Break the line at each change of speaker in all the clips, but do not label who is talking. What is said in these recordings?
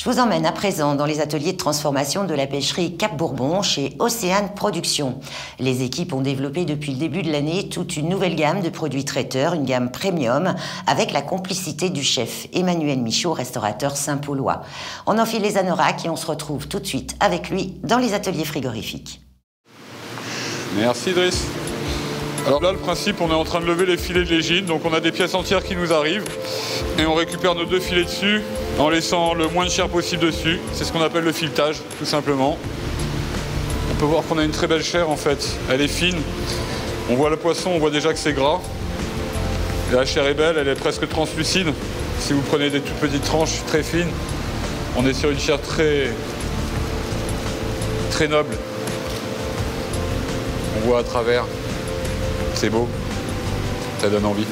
Je vous emmène à présent dans les ateliers de transformation de la pêcherie Cap Bourbon chez Océane Production. Les équipes ont développé depuis le début de l'année toute une nouvelle gamme de produits traiteurs, une gamme premium, avec la complicité du chef Emmanuel Michaud, restaurateur Saint-Paulois. On enfile les anoraks et on se retrouve tout de suite avec lui dans les ateliers frigorifiques.
Merci Driss. Alors là, le principe, on est en train de lever les filets de légine, donc on a des pièces entières qui nous arrivent et on récupère nos 2 filets dessus en laissant le moins de chair possible dessus. C'est ce qu'on appelle le filetage, tout simplement. On peut voir qu'on a une très belle chair en fait, elle est fine. On voit le poisson, on voit déjà que c'est gras. Et la chair est belle, elle est presque translucide. Si vous prenez des toutes petites tranches très fines, on est sur une chair très noble. On voit à travers. C'est beau, ça donne envie.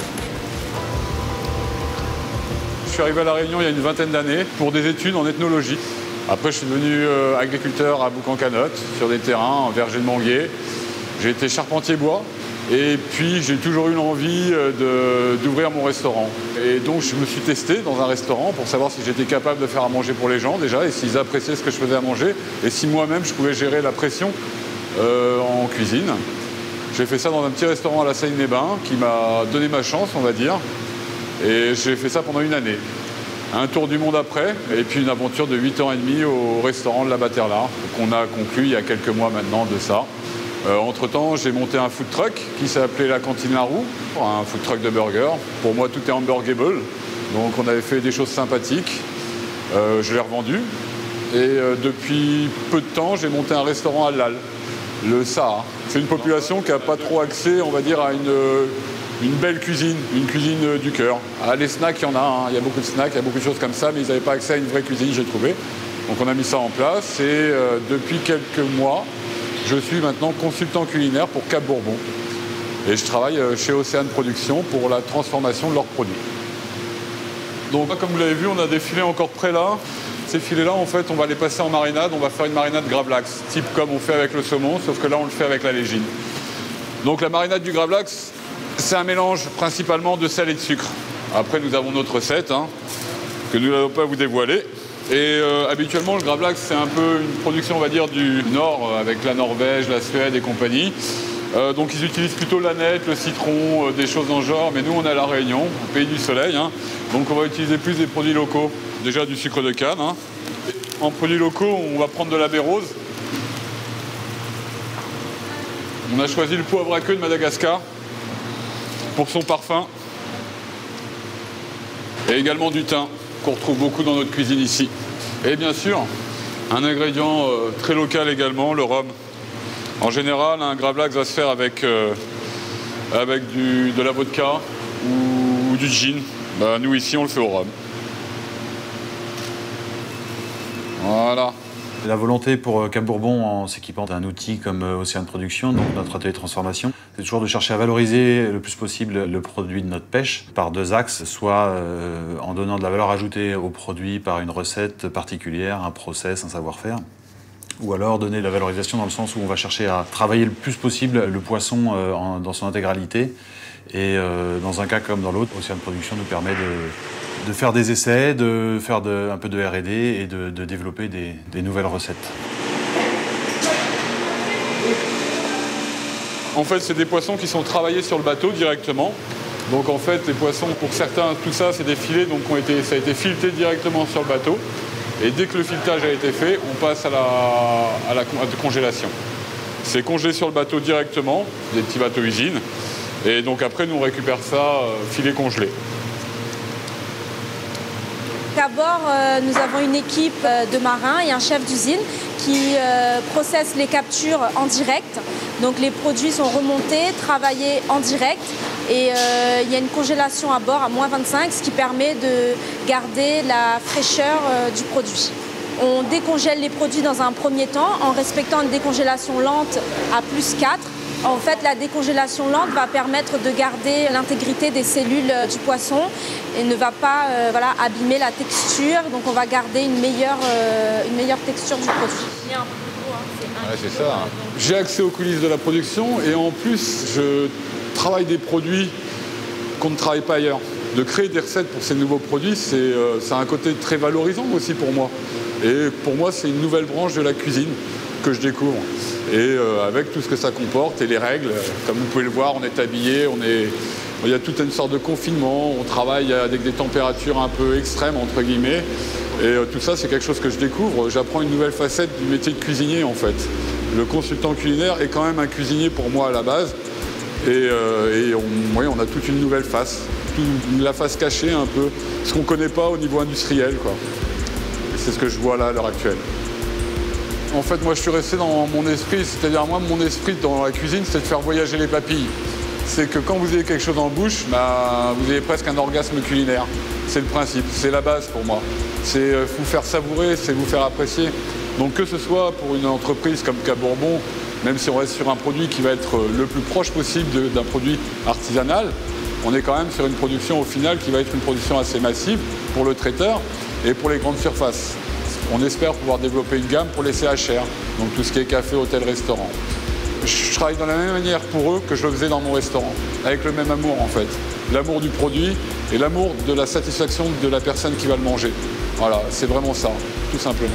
Je suis arrivé à La Réunion il y a une vingtaine d'années pour des études en ethnologie. Après, je suis devenu agriculteur à Bouc-en-Canotte, sur des terrains en verger de manguier. J'ai été charpentier bois et puis j'ai toujours eu l'envie d'ouvrir mon restaurant. Et donc, je me suis testé dans un restaurant pour savoir si j'étais capable de faire à manger pour les gens déjà et s'ils appréciaient ce que je faisais à manger et si moi-même je pouvais gérer la pression en cuisine. J'ai fait ça dans un petit restaurant à la Seine-les-Bains qui m'a donné ma chance, on va dire. Et j'ai fait ça pendant une année. Un tour du monde après, et puis une aventure de 8 ans et demi au restaurant de la Baterla, qu'on a conclu il y a quelques mois maintenant de ça. Entre-temps, j'ai monté un food truck qui s'appelait la Cantine La Roue, un food truck de burgers. Pour moi, tout est hamburgable. Donc on avait fait des choses sympathiques. Je l'ai revendu. Et depuis peu de temps, j'ai monté un restaurant à Lal, le Sahara. C'est une population qui n'a pas trop accès, on va dire, à une belle cuisine, une cuisine du cœur. Ah, les snacks, il y en a, hein. Il y a beaucoup de snacks, il y a beaucoup de choses comme ça, mais ils n'avaient pas accès à une vraie cuisine, j'ai trouvé. Donc on a mis ça en place et depuis quelques mois, je suis maintenant consultant culinaire pour Cap Bourbon. Et je travaille chez Océane Production pour la transformation de leurs produits. Donc comme vous l'avez vu, on a des filets encore prêts là. Ces filets-là, en fait, on va les passer en marinade. On va faire une marinade gravlax, type comme on fait avec le saumon, sauf que là, on le fait avec la légine. Donc la marinade du gravlax, c'est un mélange principalement de sel et de sucre. Après, nous avons notre recette, hein, que nous n'allons pas vous dévoiler. Et habituellement, le gravlax, c'est un peu une production, on va dire, du Nord, avec la Norvège, la Suède et compagnie. Donc ils utilisent plutôt l'aneth, le citron, des choses dans ce genre. Mais nous, on est à La Réunion, au pays du soleil. Hein. Donc on va utiliser plus des produits locaux. Déjà du sucre de canne. Hein. En produits locaux, on va prendre de la baie rose. On a choisi le poivre à queue de Madagascar pour son parfum. Et également du thym, qu'on retrouve beaucoup dans notre cuisine ici. Et bien sûr, un ingrédient très local également, le rhum. En général, un gravlax va se faire avec de la vodka ou du gin. Bah, nous ici, on le fait au rhum. Voilà.
La volonté pour Cap Bourbon, en s'équipant d'un outil comme Océane Production, donc notre atelier de transformation, c'est toujours de chercher à valoriser le plus possible le produit de notre pêche par 2 axes, soit en donnant de la valeur ajoutée au produit par une recette particulière, un process, un savoir-faire, ou alors donner de la valorisation dans le sens où on va chercher à travailler le plus possible le poisson dans son intégralité. Et dans un cas comme dans l'autre, Océane Production nous permet de faire des essais, de faire un peu de R&D et de développer des nouvelles recettes.
En fait, c'est des poissons qui sont travaillés sur le bateau directement. Donc en fait, les poissons, pour certains, tout ça, c'est des filets, donc ça a été fileté directement sur le bateau. Et dès que le filetage a été fait, on passe à la congélation. C'est congelé sur le bateau directement, des petits bateaux usines. Et donc après, nous, on récupère ça filet congelé.
D'abord, nous avons une équipe de marins et un chef d'usine qui processe les captures en direct. Donc les produits sont remontés, travaillés en direct et il y a une congélation à bord à -25, ce qui permet de garder la fraîcheur du produit. On décongèle les produits dans un premier temps en respectant une décongélation lente à +4. En fait, la décongélation lente va permettre de garder l'intégrité des cellules du poisson et ne va pas abîmer la texture. Donc on va garder une meilleure texture du produit.
Ouais, c'est ça. J'ai accès aux coulisses de la production et en plus, je travaille des produits qu'on ne travaille pas ailleurs. de créer des recettes pour ces nouveaux produits, c'est un côté très valorisant aussi pour moi. Et pour moi, c'est une nouvelle branche de la cuisine que je découvre. Et avec tout ce que ça comporte et les règles, comme vous pouvez le voir, on est habillé, il y a toute une sorte de confinement, on travaille avec des températures un peu extrêmes, entre guillemets. Et tout ça, c'est quelque chose que je découvre. J'apprends une nouvelle facette du métier de cuisinier, en fait. Le consultant culinaire est quand même un cuisinier pour moi à la base. Et on a toute une nouvelle face, la face cachée un peu, ce qu'on ne connaît pas au niveau industriel, quoi. C'est ce que je vois là à l'heure actuelle. En fait, moi, je suis resté dans mon esprit, c'est-à-dire moi, mon esprit dans la cuisine, c'est de faire voyager les papilles. C'est que quand vous avez quelque chose en bouche, vous avez presque un orgasme culinaire. C'est le principe, c'est la base pour moi. C'est vous faire savourer, c'est vous faire apprécier. Donc que ce soit pour une entreprise comme Cap Bourbon, même si on reste sur un produit qui va être le plus proche possible d'un produit artisanal, on est quand même sur une production au final qui va être une production assez massive pour le traiteur et pour les grandes surfaces. On espère pouvoir développer une gamme pour les CHR, donc tout ce qui est café, hôtel, restaurant. Je travaille de la même manière pour eux que je le faisais dans mon restaurant, avec le même amour en fait. L'amour du produit et l'amour de la satisfaction de la personne qui va le manger. Voilà, c'est vraiment ça, tout simplement.